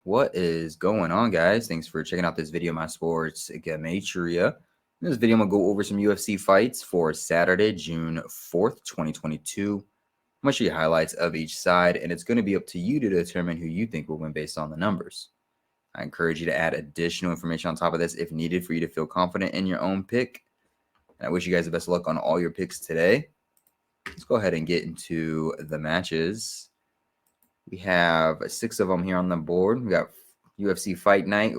What is going on, guys? Thanks for checking out this video, My Sports Gematria. In this video, I'm going to go over some UFC fights for Saturday, June 4th, 2022. I'm going to show you highlights of each side, and it's going to be up to you to determine who you think will win based on the numbers. I encourage you to add additional information on top of this if needed for you to feel confident in your own pick. And I wish you guys the best of luck on all your picks today. Let's go ahead and get into the matches. We have 6 of them here on the board. We got UFC Fight Night,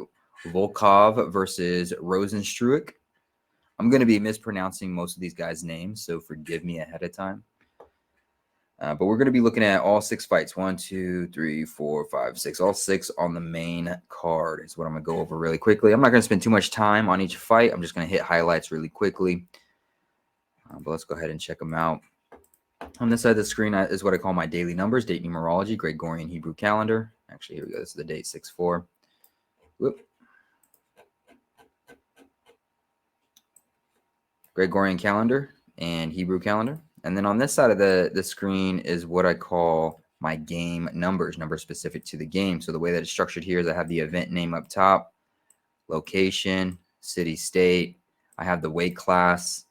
Volkov versus Rozenstruik. I'm going to be mispronouncing most of these guys' names, so forgive me ahead of time. But we're going to be looking at all 6 fights. 1, 2, 3, 4, 5, 6. All 6 on the main card is what I'm going to go over really quickly. I'm not going to spend too much time on each fight. I'm just going to hit highlights really quickly. But let's go ahead and check them out. On this side of the screen is what I call my daily numbers, date numerology, Gregorian Hebrew calendar. Actually, here we go. This is the date 6/4. Whoop. Gregorian calendar and Hebrew calendar. And then on this side of the screen is what I call my game numbers specific to the game. So the way that it's structured here is I have the event name up top, location, city, state. I have the weight class.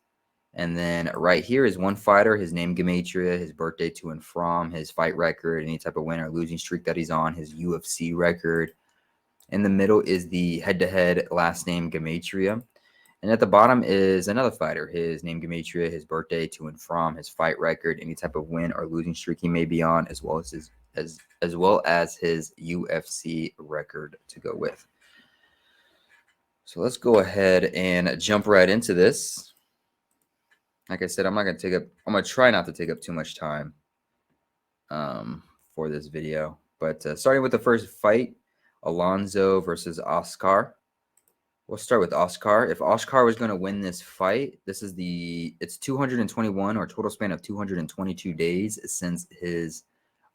And then right here is one fighter, his name Gematria, his birthday to and from, his fight record, any type of win or losing streak that he's on, his UFC record. In the middle is the head-to-head last name Gematria. And at the bottom is another fighter, his name Gematria, his birthday to and from, his fight record, any type of win or losing streak he may be on, as well as his UFC record to go with. So let's go ahead and jump right into this. Like I said, I'm going to try not to take up too much time for this video. But starting with the first fight, Alonzo versus Oscar. We'll start with Oscar. If Oscar was going to win this fight, it's 221 or total span of 222 days since his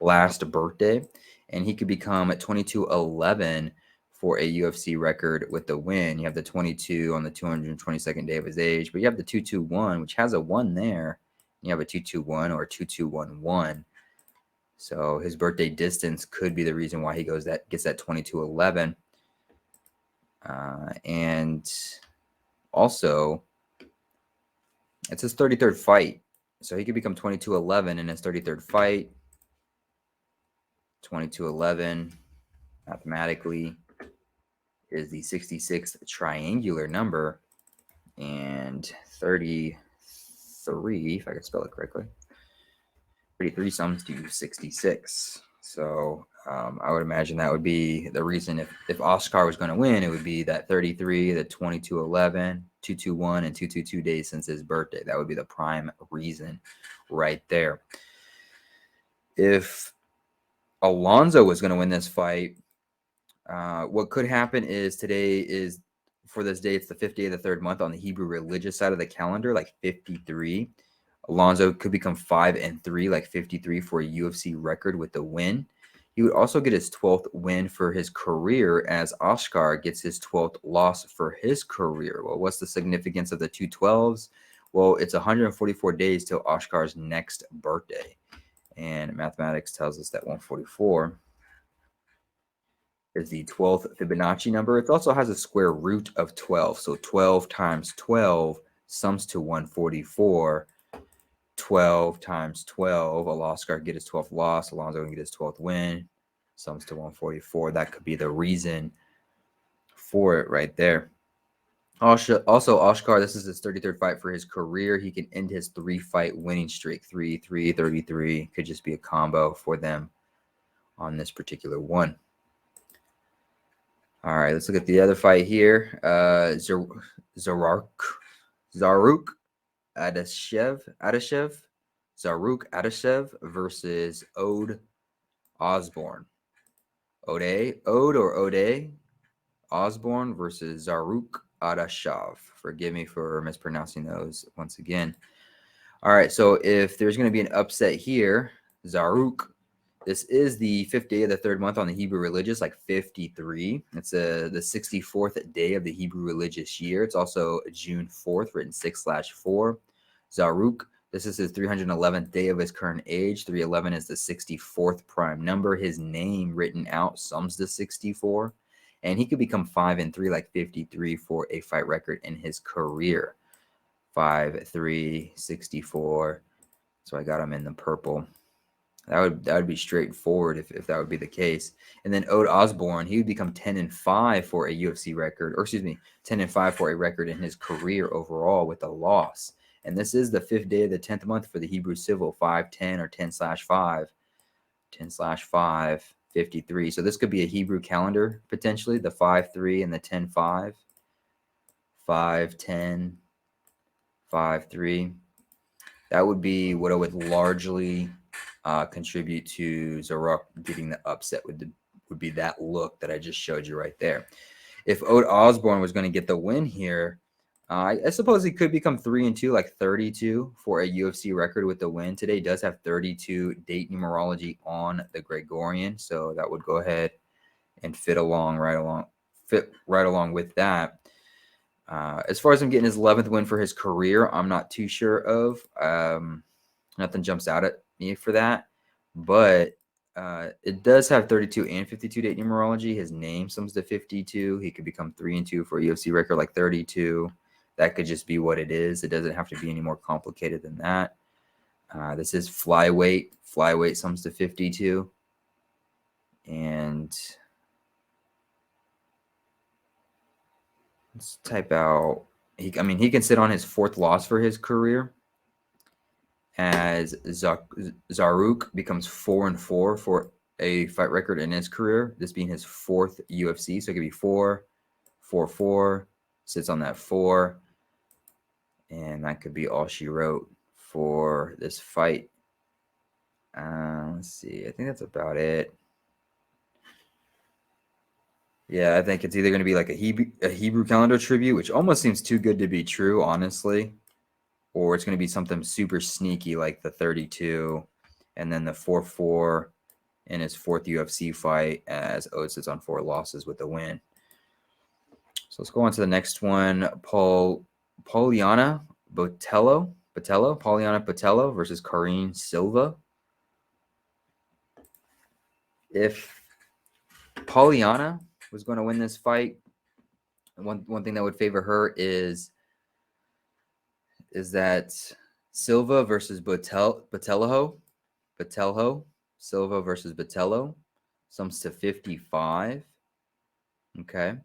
last birthday. And he could become at 22-11 for a UFC record with the win. You have the 22 on the 222nd day of his age, but you have the 221, which has a 1 there. You have a 221 or 2211. So his birthday distance could be the reason why he gets that 22-11. And also, it's his 33rd fight. So he could become 22-11 in his 33rd fight. 22-11, mathematically, is the 66th triangular number, and 33, if I can spell it correctly, 33 sums to 66. So I would imagine that would be the reason if Oscar was going to win, it would be that 33, the 22-11, 221, and 222 days since his birthday. That would be the prime reason right there. If Alonzo was going to win this fight, what could happen is for this day, it's the 5th day of the 3rd month on the Hebrew religious side of the calendar, like 53. Alonzo could become 5-3, like 53, for a UFC record with the win. He would also get his 12th win for his career, as Oscar gets his 12th loss for his career. Well, what's the significance of the 212s? Well, it's 144 days till Oscar's next birthday. And mathematics tells us that 144 is the 12th Fibonacci number. It also has a square root of 12. So 12 times 12 sums to 144. 12 times 12. Oscar get his 12th loss. Alonzo can get his 12th win. Sums to 144. That could be the reason for it right there. Also, Oscar, this is his 33rd fight for his career. He can end his 3-fight winning streak. 3-3, 33. Could just be a combo for them on this particular one. All right, let's look at the other fight here. Zaruk Adashev versus Ode Osborne. Ode Osborne versus Zaruk Adashev. Forgive me for mispronouncing those once again. All right, so if there's going to be an upset here, Zaruk, this is the 5th day of the 3rd month on the Hebrew religious, like 53. It's the 64th day of the Hebrew religious year. It's also June 4th, written 6/4. Zaruk, This is his 311th day of his current age. 311 is the 64th prime number. His name written out sums to 64. And he could become 5-3, like 53 for a fight record in his career. 5-3, 64. So I got him in the purple. That would be straightforward if that would be the case. And then Ode Osborne, he would become 10-5 for a UFC record, or excuse me, 10-5 for a record in his career overall with a loss. And this is the 5th day of the 10th month for the Hebrew Civil, 5-10 or 10/5, 10/5, 53. So this could be a Hebrew calendar potentially, the 5-3 and the 10-5, 5-10, 5-3. That would be what I would largely contribute to Zarok getting the upset would be that look that I just showed you right there. If Ode Osborne was going to get the win here, I suppose he could become 3-2, like 32 for a UFC record with the win. Today does have 32 date numerology on the Gregorian, so that would go ahead and fit right along with that. As far as him getting his 11th win for his career, I'm not too sure of. Nothing jumps out at me for that, but it does have 32 and 52 date numerology. His name sums to 52. He could become 3-2 for a UFC record like 32. That could just be what it is. It doesn't have to be any more complicated than that. This is flyweight. Flyweight sums to 52. And let's type out. He can sit on his 4th loss for his career, as Zaruk becomes 4-4 for a fight record in his career, this being his 4th UFC. So it could be 4-4, sits on that 4, and that could be all she wrote for this fight. Let's see. I think that's about it. Yeah, I think it's either going to be like a Hebrew calendar tribute, which almost seems too good to be true, honestly, or it's going to be something super sneaky like the 32 and then the 4-4 in his 4th UFC fight, as Ode sits on 4 losses with the win. So let's go on to the next one. Poliana Botello versus Karine Silva. If Poliana was going to win this fight, one thing that would favor her is that Silva versus Botelho, Silva versus Botelho, sums to 55. Okay.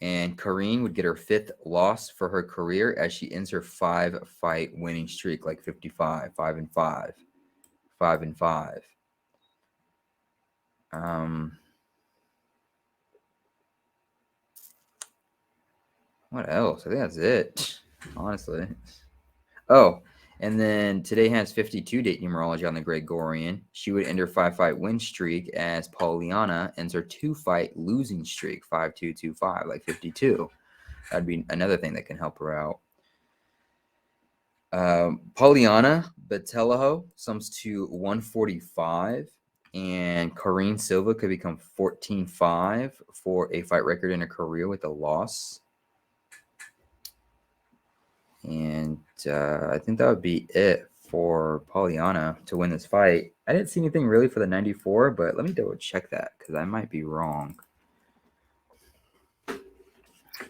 And Karine would get her 5th loss for her career as she ends her 5-fight winning streak, like 55, 5-5, 5-5. What else? I think that's it, honestly. Oh, and then today has 52 date numerology on the Gregorian. She would end her 5-fight win streak as Poliana ends her 2-fight losing streak, 5-2-2-5, like 52. That'd be another thing that can help her out. Poliana Botelho sums to 145, and Karine Silva could become 14-5 for a fight record in her career with a loss. And I think that would be it for Poliana to win this fight. I didn't see anything really for the 94, but let me double check that because I might be wrong.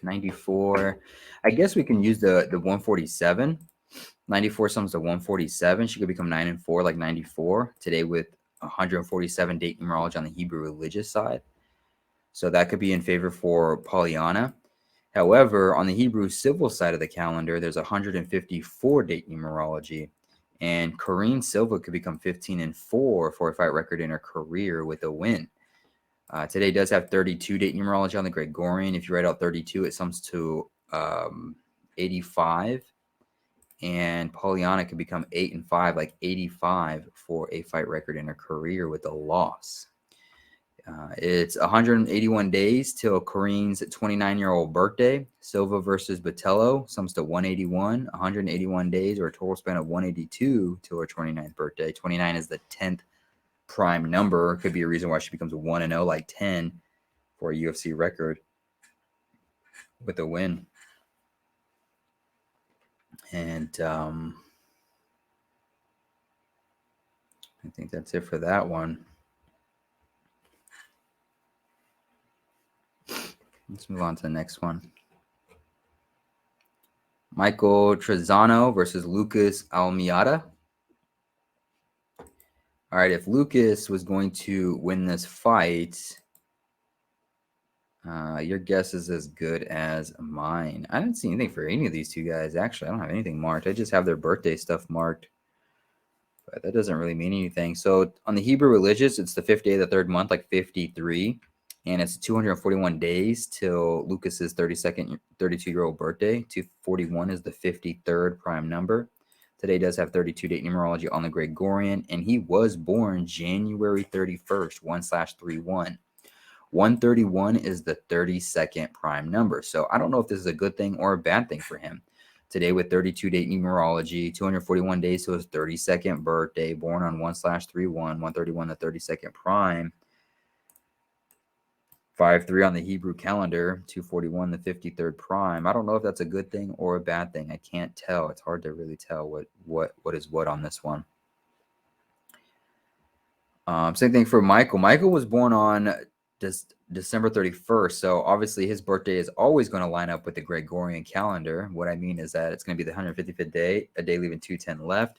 94. I guess we can use the 147. 94 sums to 147. She could become 9-4 like 94 today with 147 date numerology on the Hebrew religious side. So that could be in favor for Poliana. However, on the Hebrew civil side of the calendar, there's 154 date numerology, and Karine Silva could become 15-4 for a fight record in her career with a win. Today does have 32 date numerology on the Gregorian. If you write out 32, it sums to 85, and Poliana could become 8-5, like 85 for a fight record in her career with a loss. It's 181 days till Karine's 29-year-old birthday. Silva versus Botelho sums to 181. 181 days, or a total span of 182 till her 29th birthday. 29 is the 10th prime number. Could be a reason why she becomes 1-0, like 10 for a UFC record with a win. And I think that's it for that one. Let's move on to the next one. Michael Trezzano versus Lucas Almiata. All right, if Lucas was going to win this fight, your guess is as good as mine. I didn't see anything for any of these two guys, actually. I don't have anything marked. I just have their birthday stuff marked. But that doesn't really mean anything. So on the Hebrew religious, it's the 5th day of the 3rd month, like 53. And it's 241 days till Lucas's 32-year-old birthday. 241 is the 53rd prime number. Today does have 32 date numerology on the Gregorian, and he was born January 31st, 1/31. 131 is the 32nd prime number. So I don't know if this is a good thing or a bad thing for him. Today with 32 date numerology, 241 days to his 32nd birthday, born on 1/31, 131 the 32nd prime. 5/3 on the Hebrew calendar, 241 the 53rd prime. I don't know if that's a good thing or a bad thing. I can't tell. It's hard to really tell what is what on this one. Same thing for Michael. Michael was born on December 31st, so obviously his birthday is always going to line up with the Gregorian calendar. What I mean is that it's going to be the 155th day, a day leaving 210 left,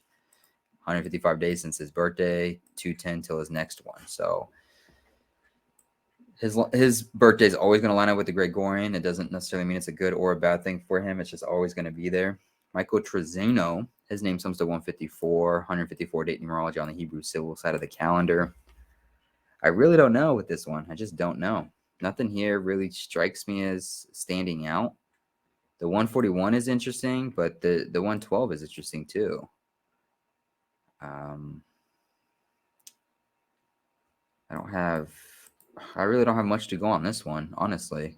155 days since his birthday, 210 till his next one. So his birthday is always going to line up with the Gregorian. It doesn't necessarily mean it's a good or a bad thing for him. It's just always going to be there. Michael Trezzano, his name comes to 154 date numerology on the Hebrew civil side of the calendar. I really don't know with this one. I just don't know. Nothing here really strikes me as standing out. The 141 is interesting, but the 112 is interesting too. I really don't have much to go on this one, honestly.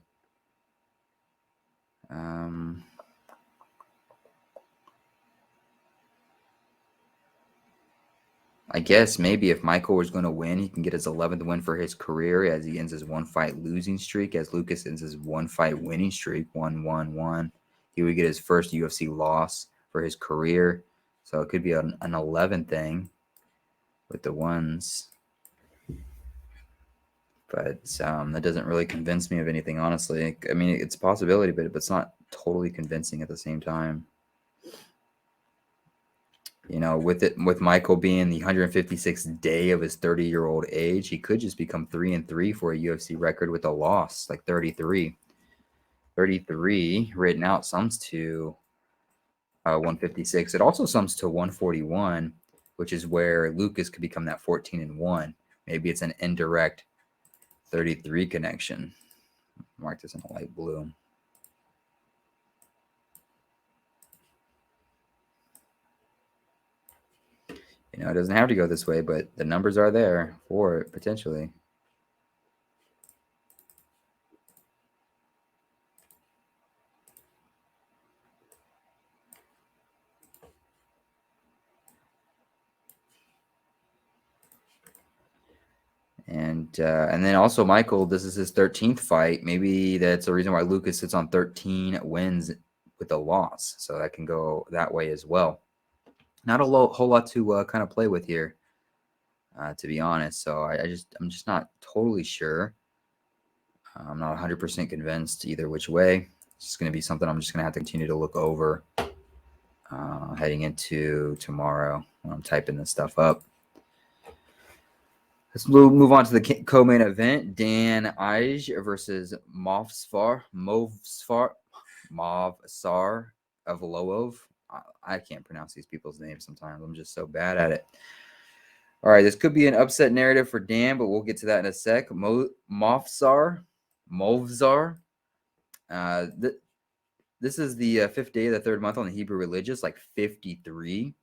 I guess maybe if Michael was going to win, he can get his 11th win for his career as he ends his 1-fight losing streak, as Lucas ends his 1-fight winning streak, 1-1-1. He would get his first UFC loss for his career. So it could be an 11 thing with the ones. But that doesn't really convince me of anything, honestly. I mean, it's a possibility, but it's not totally convincing at the same time. You know, with Michael being the 156th day of his 30-year-old age, he could just become 3-3 for a UFC record with a loss, like 33. 33 written out sums to 156. It also sums to 141, which is where Lucas could become that 14-1. Maybe it's an indirect 33 connection. Mark this in a light blue. You know, it doesn't have to go this way, but the numbers are there for it, potentially. And then also Michael, this is his 13th fight. Maybe that's the reason why Lucas sits on 13 wins with a loss. So that can go that way as well. Not a whole lot to kind of play with here, to be honest. So I'm just not totally sure. I'm not 100% convinced either which way. It's just going to be something I'm just going to have to continue to look over heading into tomorrow when I'm typing this stuff up. Let's move on to the co-main event. Dan Ige versus Movsar Avlov. I can't pronounce these people's names sometimes. I'm just so bad at it. All right, this could be an upset narrative for Dan, but we'll get to that in a sec. Movsar. This is the 5th day of the 3rd month on the Hebrew religious, like 53.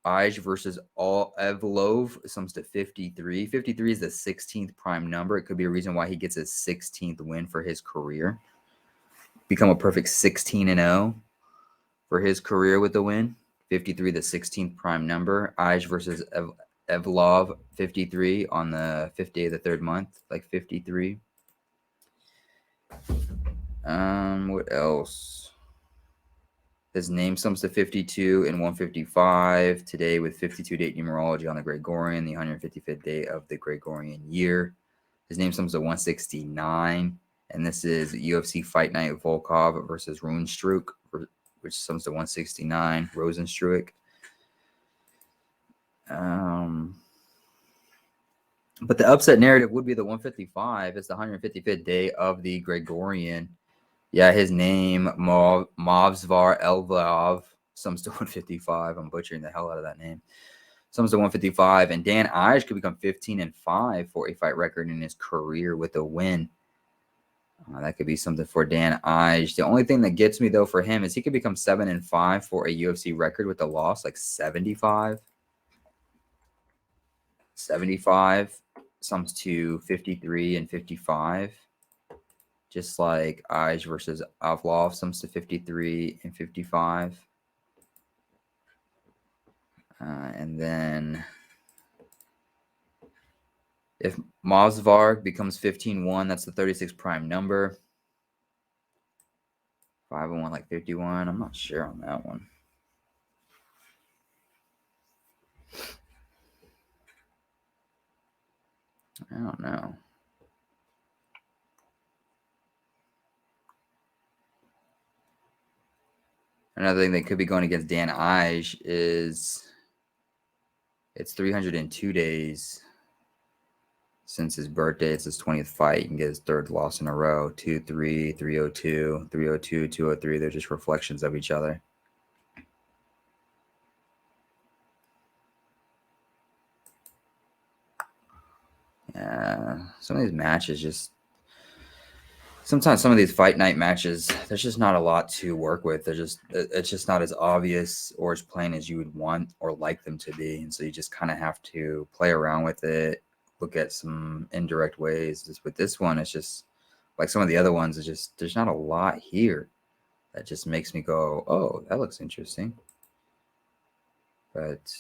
Ige versus Evlov sums to 53. 53 is the 16th prime number. It could be a reason why he gets his 16th win for his career. Become a perfect 16-0 for his career with the win. 53, the 16th prime number. Ige versus Evlov, 53 on the 5th day of the 3rd month, like 53. What else? His name sums to 52 and 155 today with 52 date numerology on the Gregorian, the 155th day of the Gregorian year. His name sums to 169, and this is UFC Fight Night Volkov versus Rozenstruik, which sums to 169. Rozenstruik. But the upset narrative would be the 155. It's the 155th day of the Gregorian. Yeah, his name, Mavsvar Elvlov, sums to 155. I'm butchering the hell out of that name. Sums to 155. And Dan Ige could become 15-5 for a fight record in his career with a win. That could be something for Dan Ige. The only thing that gets me, though, for him is he could become 7-5 for a UFC record with a loss, like 75. 75 sums to 53-55. Just like Ige versus Avlov sums to 53-55. And then if Mavsvar becomes 15-1, that's the 36 prime number. 5-1, like 51. I'm not sure on that one. I don't know. Another thing that could be going against Dan Ige is it's 302 days since his birthday. It's his 20th fight. He can get his third loss in a row. 2-3, 302, 302, 203. They're just reflections of each other. Yeah, some of these matches just sometimes some of these fight night matches, there's just not a lot to work with. It's just not as obvious or as plain as you would want or like them to be. And so you just kind of have to play around with it, look at some indirect ways. Just with this one, it's just like some of the other ones, it's just there's not a lot here that just makes me go, oh, that looks interesting. But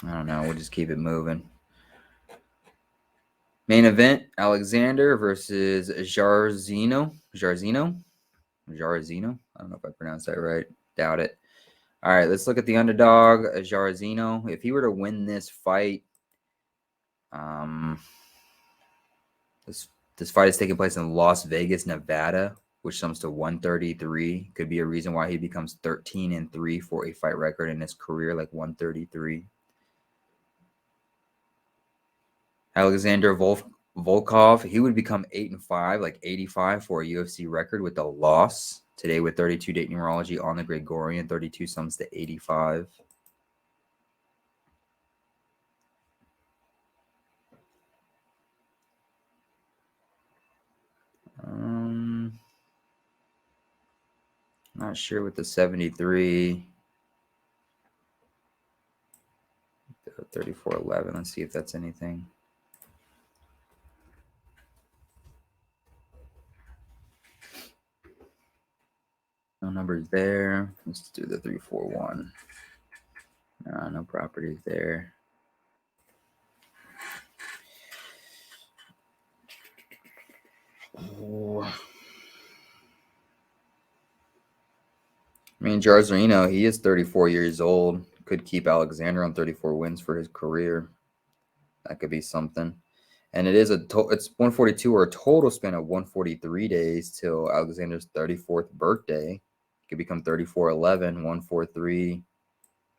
I don't know. We'll just keep it moving. Main event, Alexander versus Jarzino. Jarzino? I don't know if I pronounced that right. Doubt it. All right, let's look at the underdog, Jarzino. If he were to win this fight, this fight is taking place in Las Vegas, Nevada, which sums to 133. Could be a reason why he becomes 13-3 for a fight record in his career, like 133. Alexander Volkov, he would become 8-5, like 85 for a UFC record with a loss today with 32 date numerology on the Gregorian. 32 sums to 85. Not sure with the 73. 3411. Let's see if that's anything. No numbers there. Let's do the 341. No properties there. Oh. I mean, Jarzino, he is 34 years old. Could keep Alexander on 34 wins for his career. That could be something. And it is it's 142 or a total span of 143 days till Alexander's 34th birthday. Could become 34-11, 143,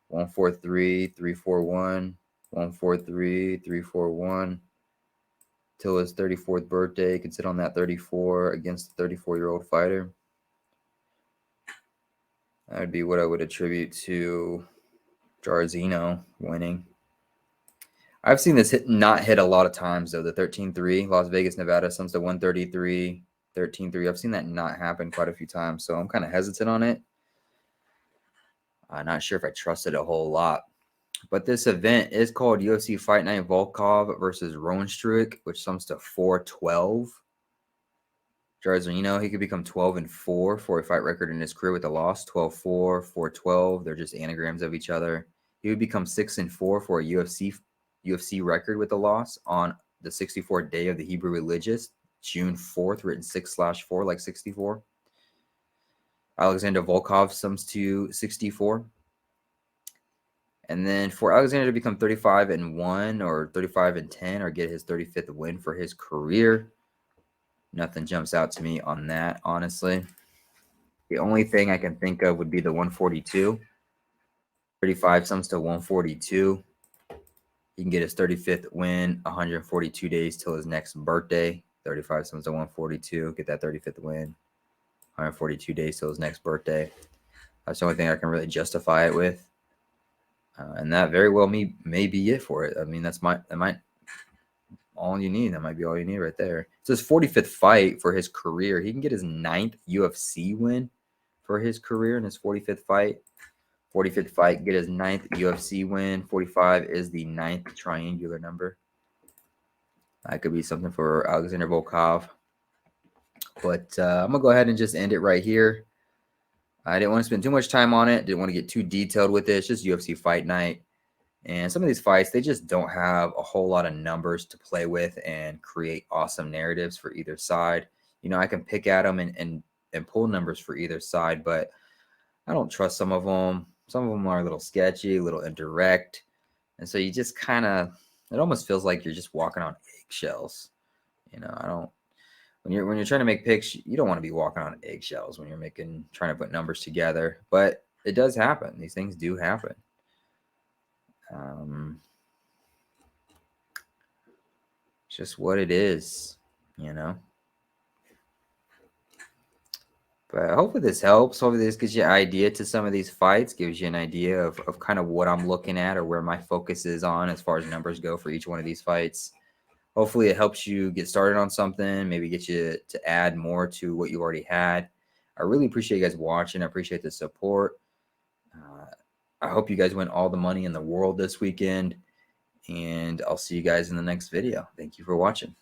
143, 341, 143, 341 till his 34th birthday. He could sit on that 34 against the 34-year-old fighter. That would be what I would attribute to Jarzino winning. I've seen this not hit a lot of times, though. The 13-3, Las Vegas, Nevada, sums to 133, 13-3. I've seen that not happen quite a few times, so I'm kind of hesitant on it. I'm not sure if I trust it a whole lot. But this event is called UFC Fight Night Volkov versus Rozenstruik, which sums to 412. Jarzino, he could become 12-4 for a fight record in his career with a loss. 12-4, 412. They're just anagrams of each other. He would become 6-4 for a UFC record with a loss on the 64 day of the Hebrew religious, June 4th, written 6/4, like 64. Alexander Volkov sums to 64. And then for Alexander to become 35-1 or 35-10 or get his 35th win for his career, nothing jumps out to me on that, honestly. The only thing I can think of would be the 142. 35 sums to 142. He can get his 35th win, 142 days till his next birthday. 35 sums to 142. Get that 35th win, 142 days till his next birthday. That's the only thing I can really justify it with. And that very well may be it for it. I mean, that might all you need. That might be all you need right there. It's his 45th fight for his career. He can get his 9th UFC win for his career in his 45th fight. 45th fight, get his 9th UFC win. 45 is the 9th triangular number. That could be something for Alexander Volkov. But I'm going to go ahead and just end it right here. I didn't want to spend too much time on it. Didn't want to get too detailed with it. It's just UFC fight night. And some of these fights, they just don't have a whole lot of numbers to play with and create awesome narratives for either side. You know, I can pick at them and pull numbers for either side, but I don't trust some of them. Some of them are a little sketchy, a little indirect. And so you just kind of, it almost feels like you're just walking on eggshells. You know, I don't. When you're trying to make picks, you don't want to be walking on eggshells when you're trying to put numbers together. But it does happen. These things do happen. Just what it is, you know. But hopefully this helps. Hopefully this gives you an idea to some of these fights, gives you an idea of kind of what I'm looking at or where my focus is on as far as numbers go for each one of these fights. Hopefully it helps you get started on something, maybe get you to add more to what you already had. I really appreciate you guys watching. I appreciate the support. I hope you guys win all the money in the world this weekend, and I'll see you guys in the next video. Thank you for watching.